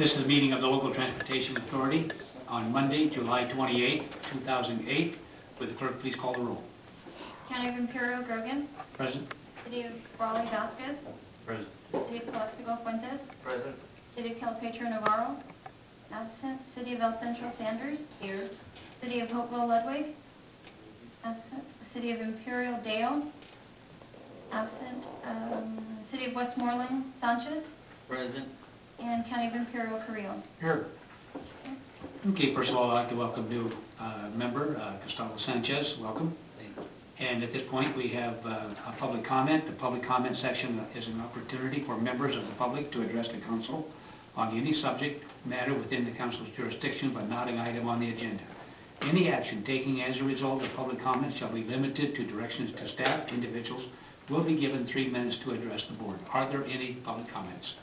This is the meeting of the Local Transportation Authority on Monday, July 28, 2008. Would the clerk please call the roll? County of Imperial Grogan. Present. City of Raleigh Vasquez. Present. City of Calexico Fuentes. Present. City of Calipatria Navarro. Absent. City of El Centro Sanders. Here. City of Hopewell Ludwig. Absent. City of Imperial Dale. Absent. City of Westmoreland Sanchez. Present. And County of Imperial Carrillo. Here. Okay, first of all, I'd like to welcome new member, Gustavo Sanchez. Welcome. Thank you. And at this point, we have a public comment. The public comment section is an opportunity for members of the public to address the council on any subject matter within the council's jurisdiction, but not an item on the agenda. Any action taken as a result of public comment shall be limited to directions to staff. Individuals will be given 3 minutes to address the board. Are there any public comments?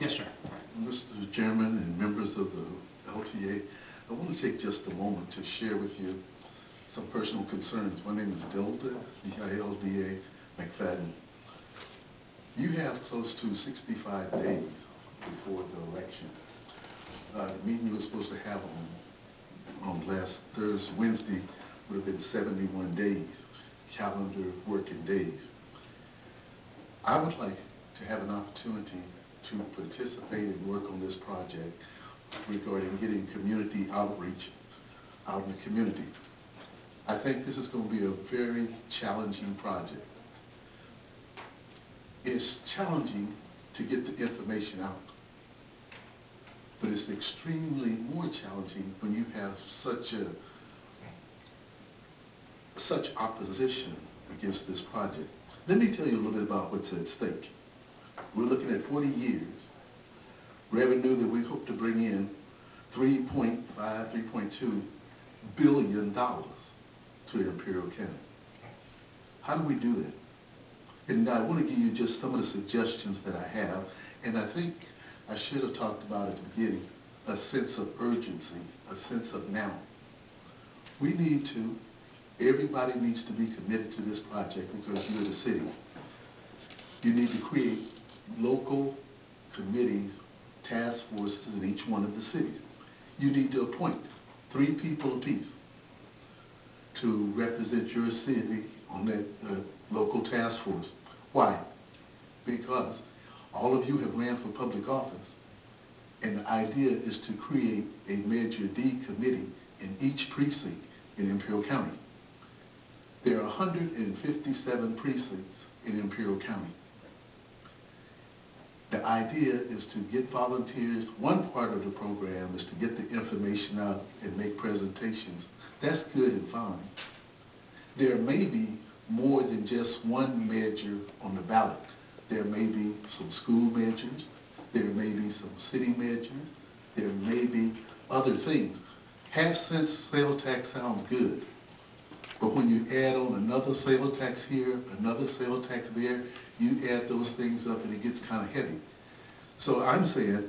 Yes, sir. Mr. Chairman and members of the LTA, I want to take just a moment to share with you some personal concerns. My name is Dilda, D-I-L-D-A, McFadden. You have close to 65 days before the election. The meeting you were supposed to have on last Wednesday would have been 71 days, calendar working days. I would like to have an opportunity to participate and work on this project regarding getting community outreach out in the community. I think this is going to be a very challenging project. It's challenging to get the information out, but it's extremely more challenging when you have such opposition against this project. Let me tell you a little bit about what's at stake. We're looking at 40 years, revenue that we hope to bring in $3.2 billion to Imperial County. How do we do that? And I want to give you just some of the suggestions that I have, and I think I should have talked about at the beginning, a sense of urgency, a sense of now. Everybody needs to be committed to this project because you're the city. You need to create local committees, task forces in each one of the cities. You need to appoint 3 people apiece to represent your city on that local task force. Why? Because all of you have ran for public office, and the idea is to create a Measure D committee in each precinct in Imperial County. There are 157 precincts in Imperial County. The idea is to get volunteers. One part of the program is to get the information out and make presentations. That's good and fine. There may be more than just one measure on the ballot. There may be some school measures. There may be some city measures. There may be other things. Half-cent sales tax sounds good. But when you add on another sales tax here, another sales tax there, you add those things up and it gets kind of heavy. So I'm saying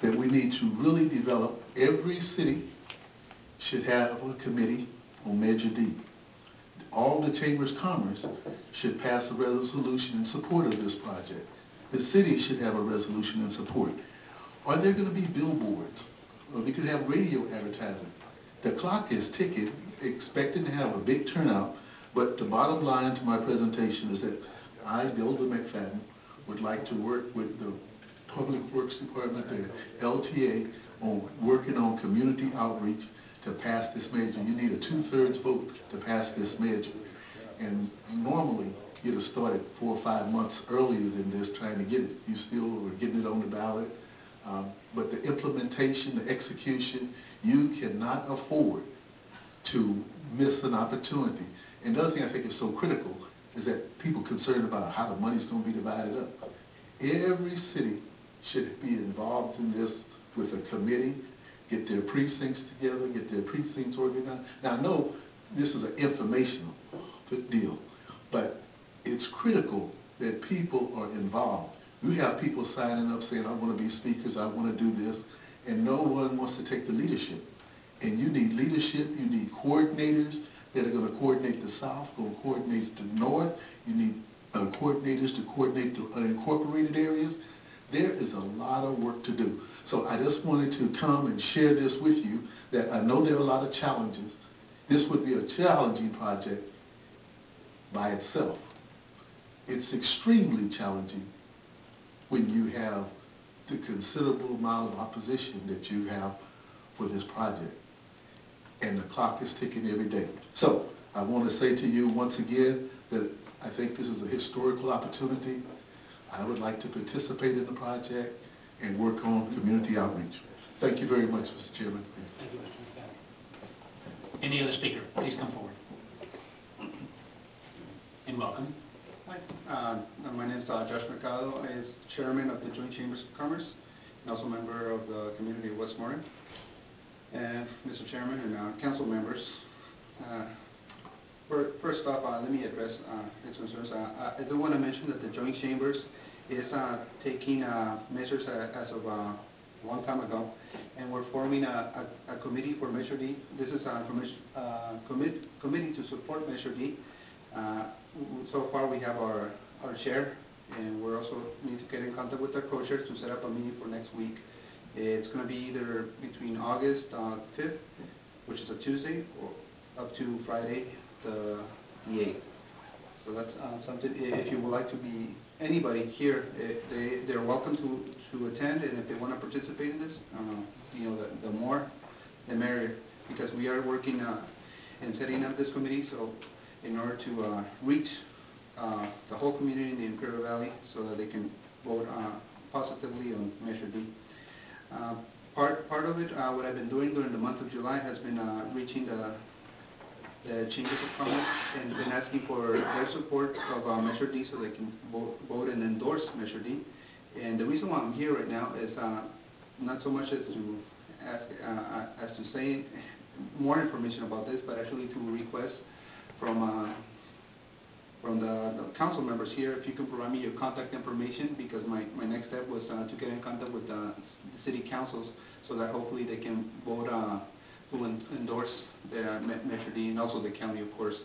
that we need to really develop, every city should have a committee on Measure D. All the Chambers of Commerce should pass a resolution in support of this project. The city should have a resolution in support. Are there going to be billboards? Or they could have radio advertising. The clock is ticking, expecting to have a big turnout, but the bottom line to my presentation is that I, Dilda McFadden, would like to work with the Public Works Department, the LTA, on working on community outreach to pass this measure. You need a 2/3 vote to pass this measure. And normally, you'd have started 4 or 5 months earlier than this trying to get it. You still were getting it on the ballot. But the implementation, the execution, you cannot afford to miss an opportunity. And the other thing I think is so critical is that people concerned about how the money's going to be divided up. Every city should be involved in this with a committee, get their precincts together, get their precincts organized. Now, I know this is an informational deal, but it's critical that people are involved. You have people signing up saying, I want to be speakers, I want to do this, and no one wants to take the leadership. And you need leadership, you need coordinators, that are going to coordinate the south, going to coordinate the north. You need coordinators to coordinate the unincorporated areas. There is a lot of work to do. So I just wanted to come and share this with you, that I know there are a lot of challenges. This would be a challenging project by itself. It's extremely challenging when you have the considerable amount of opposition that you have for this project. And the clock is ticking every day. So I want to say to you once again that I think this is a historical opportunity. I would like to participate in the project and work on community outreach. Thank you very much, Mr. Chairman. Thank you, Mr. McFadden. Any other speaker, please come forward. And welcome. Hi, my name is Josh Mercado. I am chairman of the Joint Chambers of Commerce and also member of the community of Westmoreland. And Mr. Chairman and council members, first off, let me address his concerns. I do want to mention that the Joint Chambers is taking measures as of a long time ago, and we're forming a committee for Measure D. This is a committee to support Measure D. So far we have our chair, and we're also need to get in contact with our co-chairs to set up a meeting for next week. It's going to be either between August 5th, which is a Tuesday, or up to Friday the 8th. So that's something, if you would like to be, anybody here, they're welcome to attend, and if they want to participate in this, you know, the more, the merrier, because we are working and setting up this committee, so in order to reach the whole community in the Imperial Valley so that they can vote positively on Measure D. Part of it, what I've been doing during the month of July has been reaching the Chambers of Commerce and been asking for their support of Measure D so they can vote and endorse Measure D. And the reason why I'm here right now is not so much as to ask, as to say more information about this, but actually to request from the council members here, if you can provide me your contact information, because my next step was to get in contact with the city councils so that hopefully they can vote to endorse the Measure D, and also the county, of course.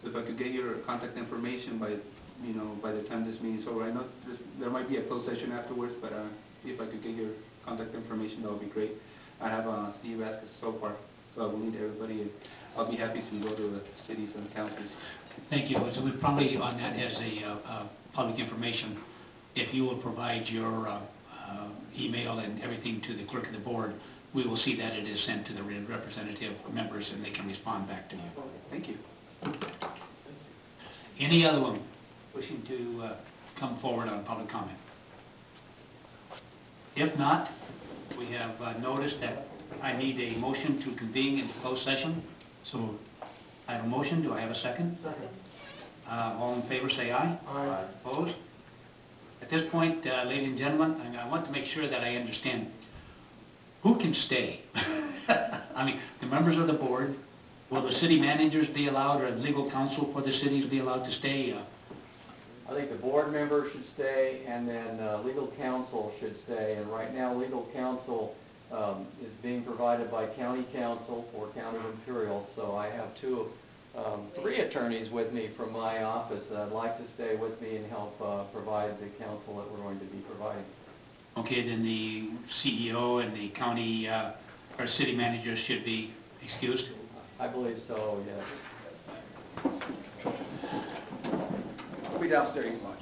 So if I could get your contact information by the time this meeting is over. I know there might be a closed session afterwards, but if I could get your contact information, that would be great. I have Steve Vasquez so far, so I will need everybody, and I'll be happy to go to the cities and councils. Thank you. So we probably on that as a public information, if you will provide your email and everything to the clerk of the board, we will see that it is sent to the representative members and they can respond back to you. Thank you. Any other one wishing to come forward on public comment? If not, we have noticed that I need a motion to convene into closed session. So I have a motion. Do I have a second? Second. All in favor say aye. Aye. Opposed? At this point, ladies and gentlemen, I want to make sure that I understand who can stay. I mean, the members of the board, will the city managers be allowed, or legal counsel for the cities be allowed to stay? I think the board members should stay, and then legal counsel should stay. And right now, legal counsel is being provided by county counsel for County of Imperial. So I have three attorneys with me from my office that I'd like to stay with me and help provide the counsel that we're going to be providing. Okay, then the CEO and the county or city managers should be excused? I believe so, yes. I'll be downstairs, you mind.